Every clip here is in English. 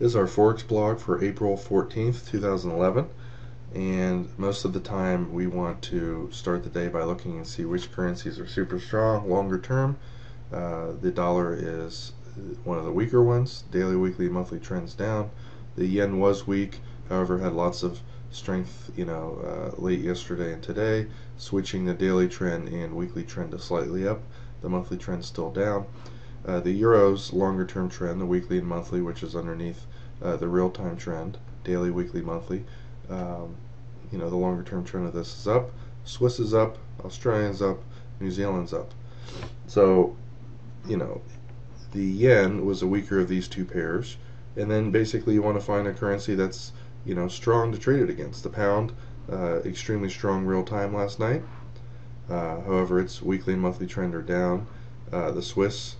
This is our Forex blog for April 14th, 2011, and most of the time we want to start the day by looking and see which currencies are super strong longer term. The dollar is one of the weaker ones. Daily, weekly, monthly trends down. The yen was weak, however had lots of strength late yesterday and today, switching the daily trend and weekly trend to slightly up. The monthly trend still down. The euro's longer term trend, the weekly and monthly, which is underneath the real-time trend, daily, weekly, monthly. The longer term trend of this is up. Swiss is up, Australian's up, New Zealand's up. So, the yen was the weaker of these two pairs, and then basically you want to find a currency that's strong to trade it against. The pound, extremely strong real time last night. However, its weekly and monthly trend are down. The Swiss,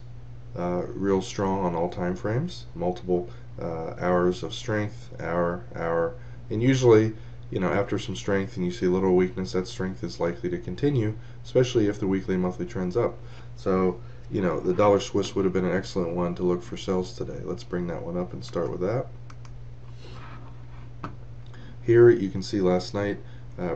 real strong on all time frames, multiple hours of strength, hour, and usually after some strength and you see a little weakness, that strength is likely to continue, especially if the weekly and monthly trend's up. So the dollar Swiss would have been an excellent one to look for sells today. Let's bring that one up and start with that. Here you can see last night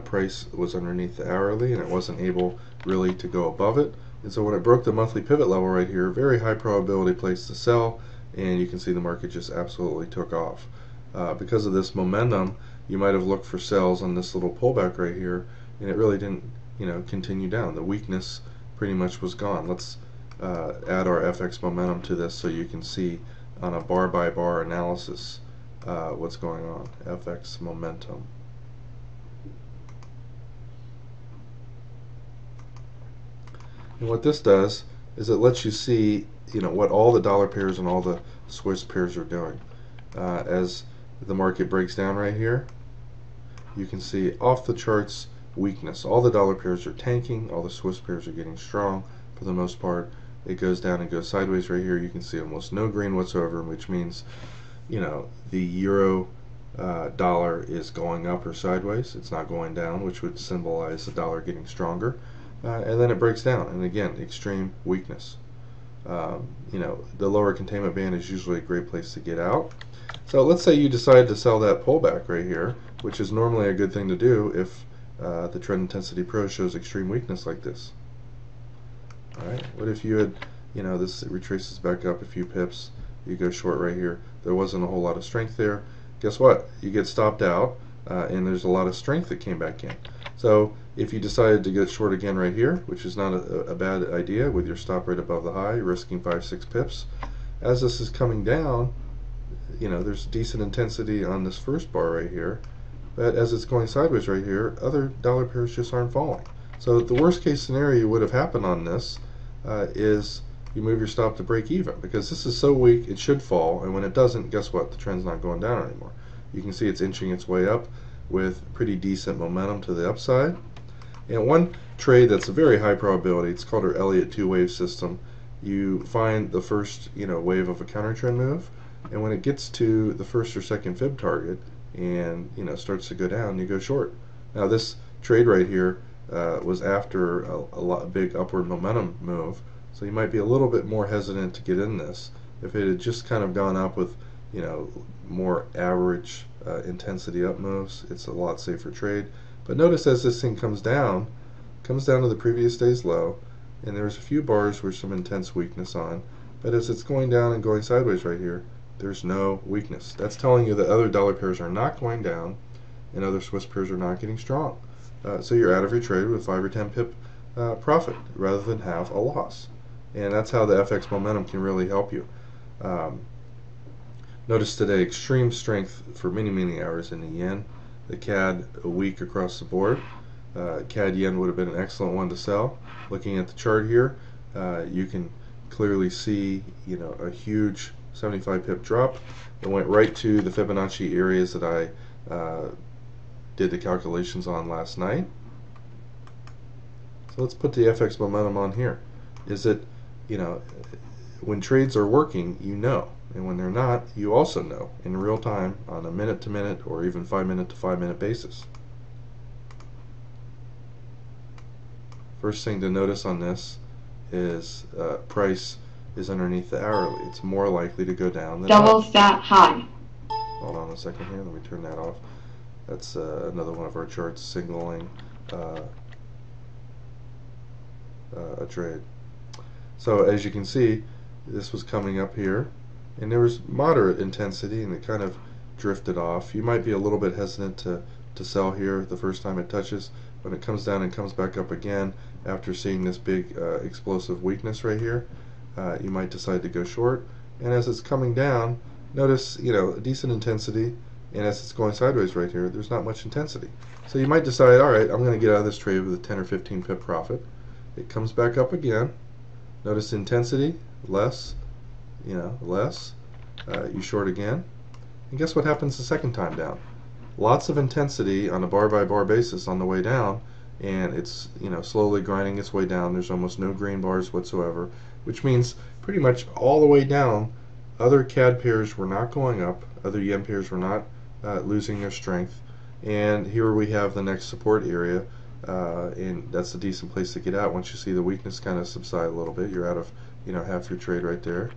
price was underneath the hourly and it wasn't able really to go above it. And so when it broke the monthly pivot level right here, very high probability place to sell, and you can see the market just absolutely took off. Because of this momentum, you might have looked for sells on this little pullback right here, and it really didn't continue down. The weakness pretty much was gone. Let's add our FX momentum to this so you can see on a bar by bar analysis what's going on. FX momentum. And what this does is it lets you see what all the dollar pairs and all the Swiss pairs are doing. As the market breaks down right here, you can see off the charts weakness. All the dollar pairs are tanking, all the Swiss pairs are getting strong for the most part. It goes down and goes sideways right here. You can see almost no green whatsoever, which means the euro dollar is going up or sideways. It's not going down, which would symbolize the dollar getting stronger. And then it breaks down, and again, extreme weakness. The lower containment band is usually a great place to get out. So let's say you decide to sell that pullback right here, which is normally a good thing to do if the Trend Intensity Pro shows extreme weakness like this. Alright, what if you had, this retraces back up a few pips, you go short right here, there wasn't a whole lot of strength there. Guess what? You get stopped out, and there's a lot of strength that came back in. So if you decided to get short again right here, which is not a bad idea with your stop rate above the high, risking 5-6 pips, as this is coming down, there's decent intensity on this first bar right here, but as it's going sideways right here, other dollar pairs just aren't falling. So the worst case scenario would have happened on this is you move your stop to break even, because this is so weak it should fall, and when it doesn't, guess what? The trend's not going down anymore. You can see it's inching its way up with pretty decent momentum to the upside. And one trade that's a very high probability, it's called our Elliott two-wave system. You find the first wave of a counter trend move, and when it gets to the first or second fib target and starts to go down, you go short. Now this trade right here was after a big upward momentum move, so you might be a little bit more hesitant to get in this. If it had just kind of gone up with more average intensity up moves, it's a lot safer trade. But notice as this thing comes down to the previous day's low, and there's a few bars where some intense weakness on, but as it's going down and going sideways right here, there's no weakness. That's telling you that other dollar pairs are not going down and other Swiss pairs are not getting strong. So you're out of your trade with 5 or 10 pip profit rather than have a loss. And that's how the FX momentum can really help you. Notice today extreme strength for many hours in the yen. The CAD weak across the board. CAD yen would have been an excellent one to sell. Looking at the chart here, you can clearly see a huge 75 pip drop. It went right to the Fibonacci areas that I did the calculations on last night. So let's put the FX momentum on here. Is it, when trades are working, and when they're not, you also know in real time on a minute to minute or even 5 minute to 5 minute basis. First thing to notice on this is price is underneath the hourly. It's more likely to go down than double up. stat high. Hold on a second here, let me turn that off. That's another one of our charts signaling a trade. So as you can see, this was coming up here, and there was moderate intensity, and it kind of drifted off. You might be a little bit hesitant to sell here the first time it touches. When it comes down and comes back up again after seeing this big explosive weakness right here, you might decide to go short. And as it's coming down, notice a decent intensity, and as it's going sideways right here, there's not much intensity. So you might decide, all right, I'm going to get out of this trade with a 10 or 15 pip profit. It comes back up again. Notice intensity, less, less. You short again. And guess what happens the second time down? Lots of intensity on a bar by bar basis on the way down, and it's slowly grinding its way down. There's almost no green bars whatsoever, which means pretty much all the way down other CAD pairs were not going up, other yen pairs were not losing their strength. And here we have the next support area, and that's a decent place to get out. Once you see the weakness kind of subside a little bit, you're out of half your trade right there,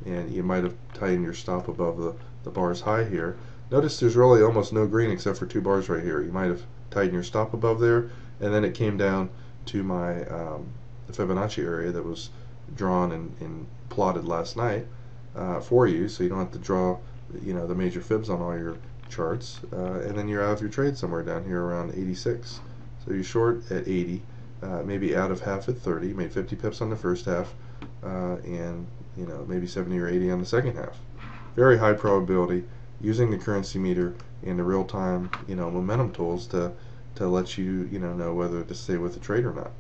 and you might have tightened your stop above the bar's high here. Notice there's really almost no green except for 2 bars right here. You might have tightened your stop above there, and then it came down to my the Fibonacci area that was drawn and plotted last night for you, so you don't have to draw the major fibs on all your charts, and then you're out of your trade somewhere down here around 86. So you short at 80, maybe out of half at 30, made 50 pips on the first half, and maybe 70 or 80 on the second half. Very high probability using the currency meter and the real-time momentum tools to let you know whether to stay with the trade or not.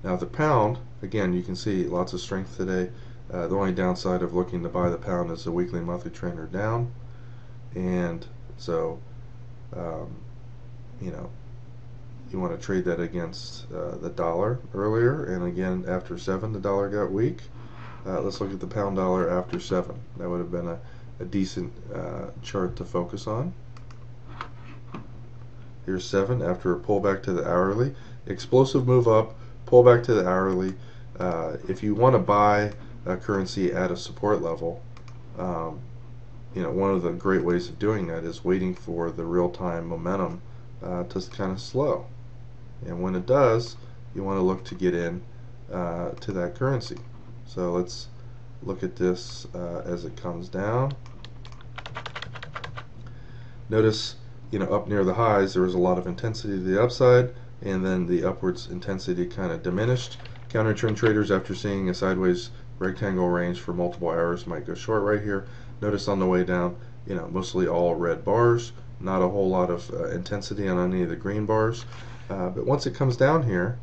Now the pound, again, you can see lots of strength today. The only downside of looking to buy the pound is the weekly and monthly trend are down, and so you want to trade that against the dollar earlier, and again after 7 the dollar got weak. Let's look at the pound dollar after 7. That would have been a decent chart to focus on. Here's 7 after a pullback to the hourly. Explosive move up, pullback to the hourly. If you want to buy a currency at a support level, one of the great ways of doing that is waiting for the real-time momentum to kind of slow. And when it does, you want to look to get in to that currency. So let's look at this as it comes down. Notice, up near the highs there was a lot of intensity to the upside, and then the upwards intensity kind of diminished. Counter trend traders, after seeing a sideways rectangle range for multiple hours, might go short right here. Notice on the way down, mostly all red bars, not a whole lot of intensity on any of the green bars. But once it comes down here,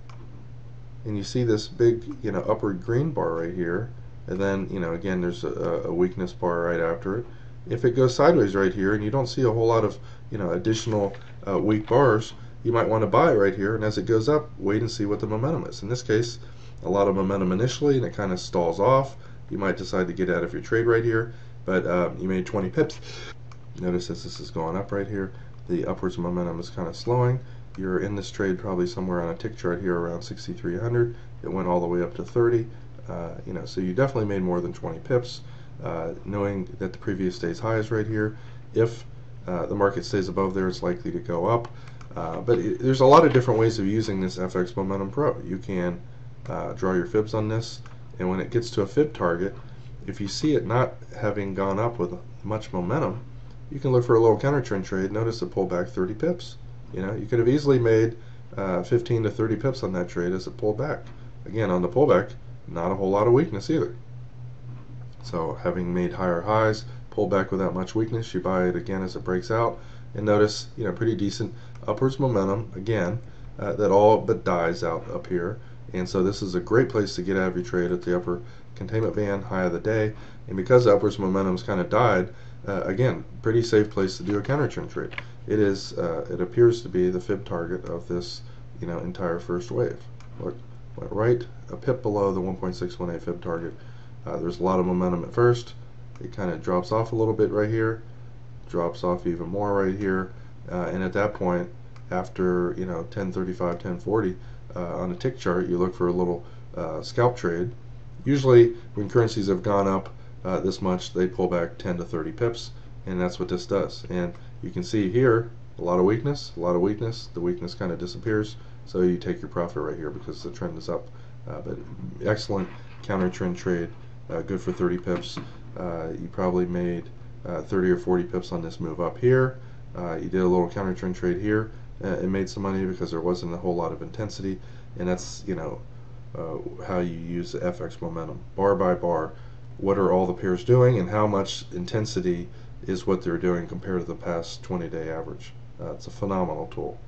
and you see this big, upward green bar right here, and then, again, there's a weakness bar right after it. If it goes sideways right here, and you don't see a whole lot of, additional weak bars, you might want to buy right here, and as it goes up, wait and see what the momentum is. In this case, a lot of momentum initially, and it kind of stalls off. You might decide to get out of your trade right here, but you made 20 pips. Notice as this is going up right here, the upwards momentum is kind of slowing. You're in this trade probably somewhere on a tick chart here around 6,300. It went all the way up to 30. So you definitely made more than 20 pips, knowing that the previous day's high is right here. If the market stays above there, it's likely to go up. There's a lot of different ways of using this FX Momentum Pro. You can draw your fibs on this, and when it gets to a fib target, if you see it not having gone up with much momentum, you can look for a little counter trend trade. Notice it pulled back 30 pips. You could have easily made 15 to 30 pips on that trade as it pulled back. Again, on the pullback, not a whole lot of weakness either. So having made higher highs, pull back without much weakness, you buy it again as it breaks out, and notice pretty decent upwards momentum again that all but dies out up here. And so this is a great place to get out of your trade at the upper containment band, high of the day. And because the upwards momentum's kind of died, again, pretty safe place to do a counter trend trade. It is. It appears to be the fib target of this, entire first wave. Went right a pip below the 1.618 fib target. There's a lot of momentum at first. It kind of drops off a little bit right here, drops off even more right here, and at that point, after 1035, 1040 on a tick chart, you look for a little scalp trade. Usually, when currencies have gone up this much, they pull back 10 to 30 pips, and that's what this does. And you can see here a lot of weakness, a lot of weakness. The weakness kind of disappears, so you take your profit right here because the trend is up. But excellent counter trend trade, good for 30 pips. You probably made 30 or 40 pips on this move up here. You did a little counter trend trade here and made some money because there wasn't a whole lot of intensity, and that's how you use the FX momentum, bar by bar. What are all the pairs doing, and how much intensity is what they're doing compared to the past 20-day average? It's a phenomenal tool.